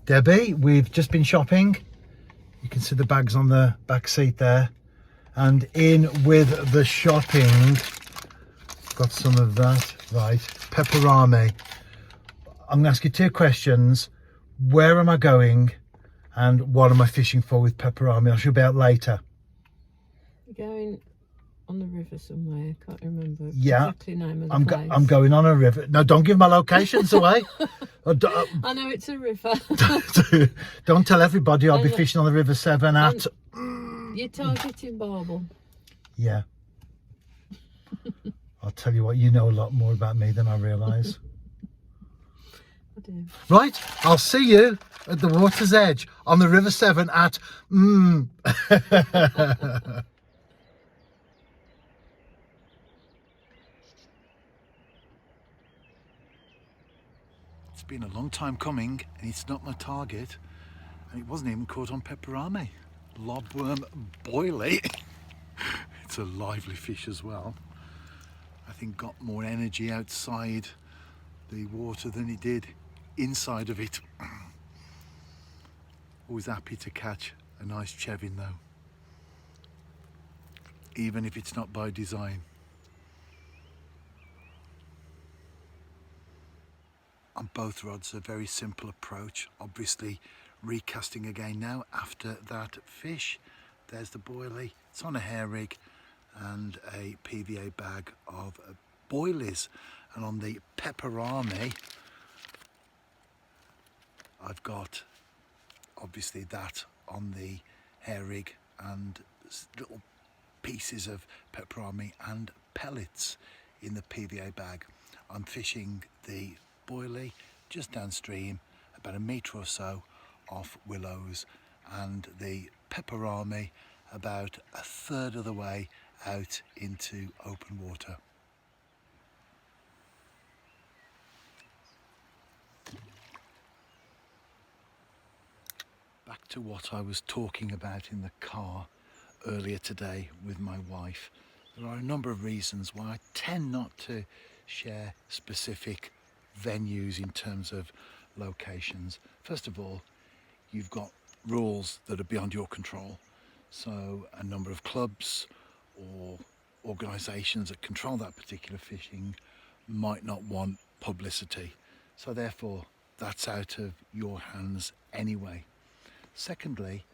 Debbie, we've just been shopping. You can see the bags on the back seat there. And in with the shopping, got some of that, right, pepperami. I'm going to ask you two questions. Where am I going and what am I fishing for with pepperami? I should be out later. You're going on the river somewhere, can't remember Yeah, exactly the name of the place. I'm going on a river. No, don't give my locations away. I know it's a river. Don't tell everybody I'll be fishing on the River Severn at... You're targeting barbel. Yeah. I'll tell you what, you know a lot more about me than I realise. I do. Right, I'll see you at the water's edge on the River Severn at... It's been a long time coming and it's not my target, and it wasn't even caught on pepperami. Lobworm boilie. It's a lively fish as well. I think got more energy outside the water than it did inside of it. Always happy to catch a nice chevin though, even if it's not by design. On both rods, a very simple approach. Obviously recasting again now after that fish. There's the boilie. It's on a hair rig and a PVA bag of boilies. And on the pepperami, I've got obviously that on the hair rig and little pieces of pepperami and pellets in the PVA bag. I'm fishing the boilie just downstream, about a metre or so off willows, and the pepperami about a third of the way out into open water. Back to what I was talking about in the car earlier today with my wife. There are a number of reasons why I tend not to share specific venues in terms of locations. First of all, you've got rules that are beyond your control. So a number of clubs or organisations that control that particular fishing might not want publicity. So therefore, that's out of your hands anyway. Secondly,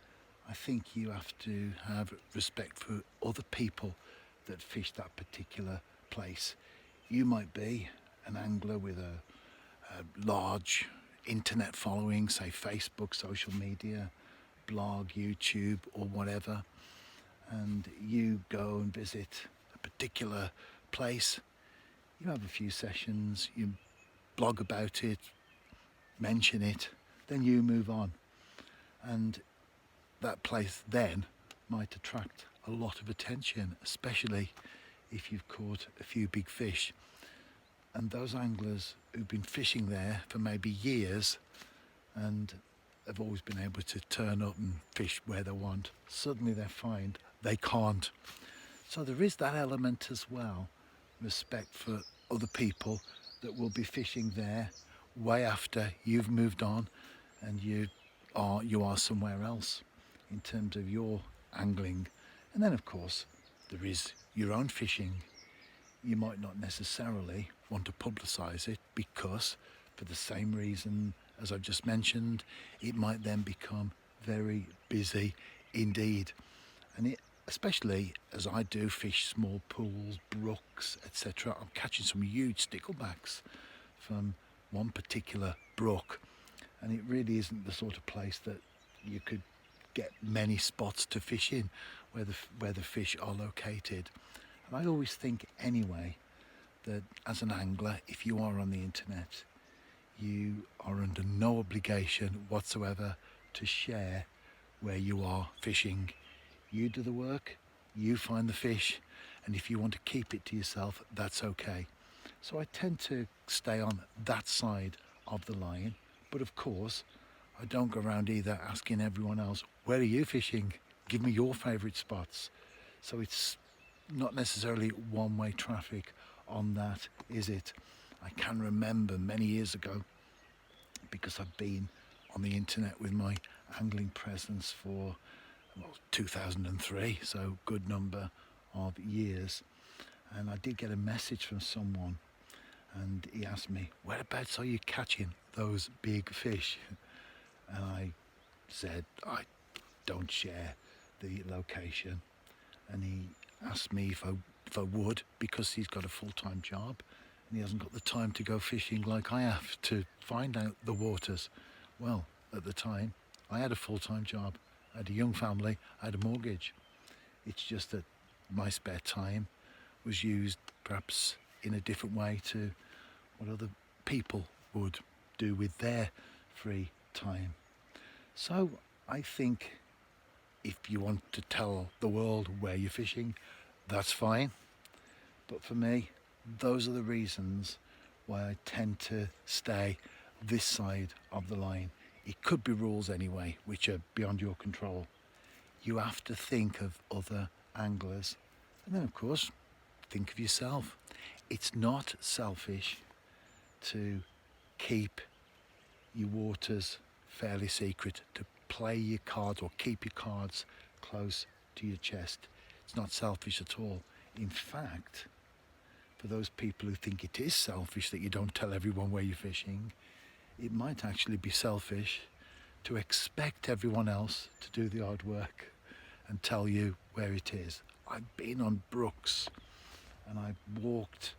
I think you have to have respect for other people that fish that particular place. You might be an angler with a large internet following, say Facebook, social media, blog, YouTube or whatever, and you go and visit a particular place. You have a few sessions, you blog about it, mention it, then you move on. And that place then might attract a lot of attention, especially if you've caught a few big fish. And those anglers who've been fishing there for maybe years and have always been able to turn up and fish where they want, suddenly they find they can't. So there is that element as well, respect for other people that will be fishing there way after you've moved on and you are somewhere else in terms of your angling. And then of course there is your own fishing. You might not necessarily want to publicise it because, for the same reason as I've just mentioned, it might then become very busy indeed. And especially as I do fish small pools, brooks, etc., I'm catching some huge sticklebacks from one particular brook, and it really isn't the sort of place that you could get many spots to fish in where the fish are located. And I always think anyway that as an angler, if you are on the internet, you are under no obligation whatsoever to share where you are fishing. You do the work, you find the fish, and if you want to keep it to yourself, that's okay. So I tend to stay on that side of the line, but of course I don't go around either asking everyone else, where are you fishing? Give me your favourite spots. So it's not necessarily one-way traffic on that, is it? I can remember many years ago, because I've been on the internet with my angling presence for 2003, so good number of years. And I did get a message from someone, and he asked me, whereabouts are you catching those big fish? And I said, I don't share the location. And he asked me if I would, because he's got a full-time job and he hasn't got the time to go fishing like I have to find out the waters. Well, at the time, I had a full-time job, I had a young family, I had a mortgage. It's just that my spare time was used perhaps in a different way to what other people would do with their free time. So I think if you want to tell the world where you're fishing, that's fine. But for me, those are the reasons why I tend to stay this side of the line. It could be rules anyway, which are beyond your control. You have to think of other anglers. And then, of course, think of yourself. It's not selfish to keep your waters fairly secret, to play your cards or keep your cards close to your chest. It's not selfish at all. In fact, for those people who think it is selfish that you don't tell everyone where you're fishing, it might actually be selfish to expect everyone else to do the hard work and tell you where it is. I've been on brooks and I've walked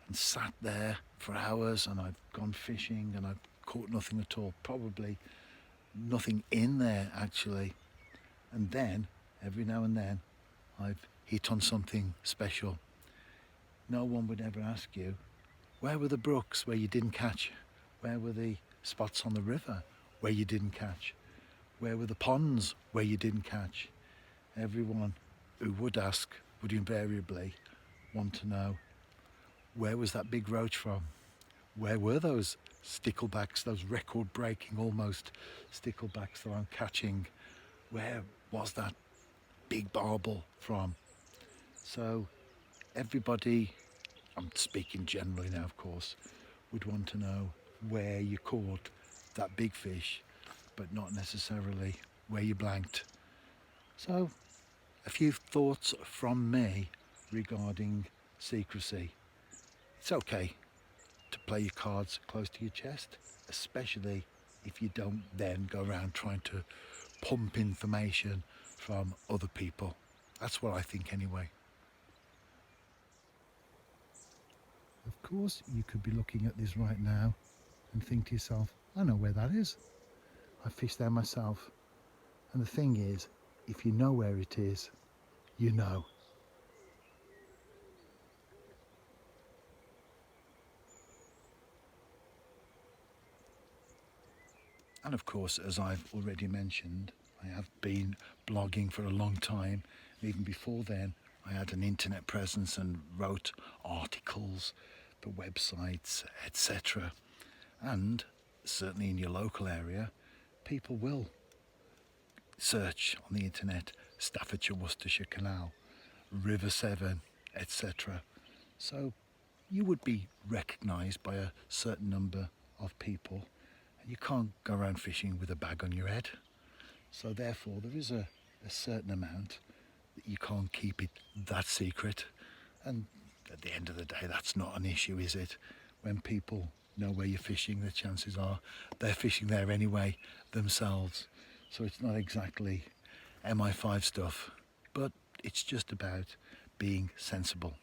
and sat there for hours, and I've gone fishing and I've caught nothing at all, probably nothing in there actually. And then every now and then I've hit on something special. No one would ever ask you, where were the brooks where you didn't catch? Where were the spots on the river where you didn't catch? Where were the ponds where you didn't catch? Everyone who would ask would invariably want to know, where was that big roach from? Where were those sticklebacks, those record-breaking almost sticklebacks that I'm catching? Where was that big barbel from? So everybody, I'm speaking generally now of course, would want to know where you caught that big fish, but not necessarily where you blanked. So a few thoughts from me regarding secrecy. It's okay to play your cards close to your chest, especially if you don't then go around trying to pump information from other people. That's what I think anyway. Of course, you could be looking at this right now and think to yourself, I know where that is. I fished there myself. And the thing is, if you know where it is, you know. And of course, as I've already mentioned, I have been blogging for a long time. Even before then, I had an internet presence and wrote articles for websites, etc. And certainly in your local area, people will search on the internet Staffordshire Worcestershire Canal, River Severn, etc. So you would be recognised by a certain number of people. You can't go around fishing with a bag on your head. So therefore there is a certain amount that you can't keep it that secret. And at the end of the day, that's not an issue, is it? When people know where you're fishing, the chances are they're fishing there anyway themselves. So it's not exactly MI5 stuff, but it's just about being sensible.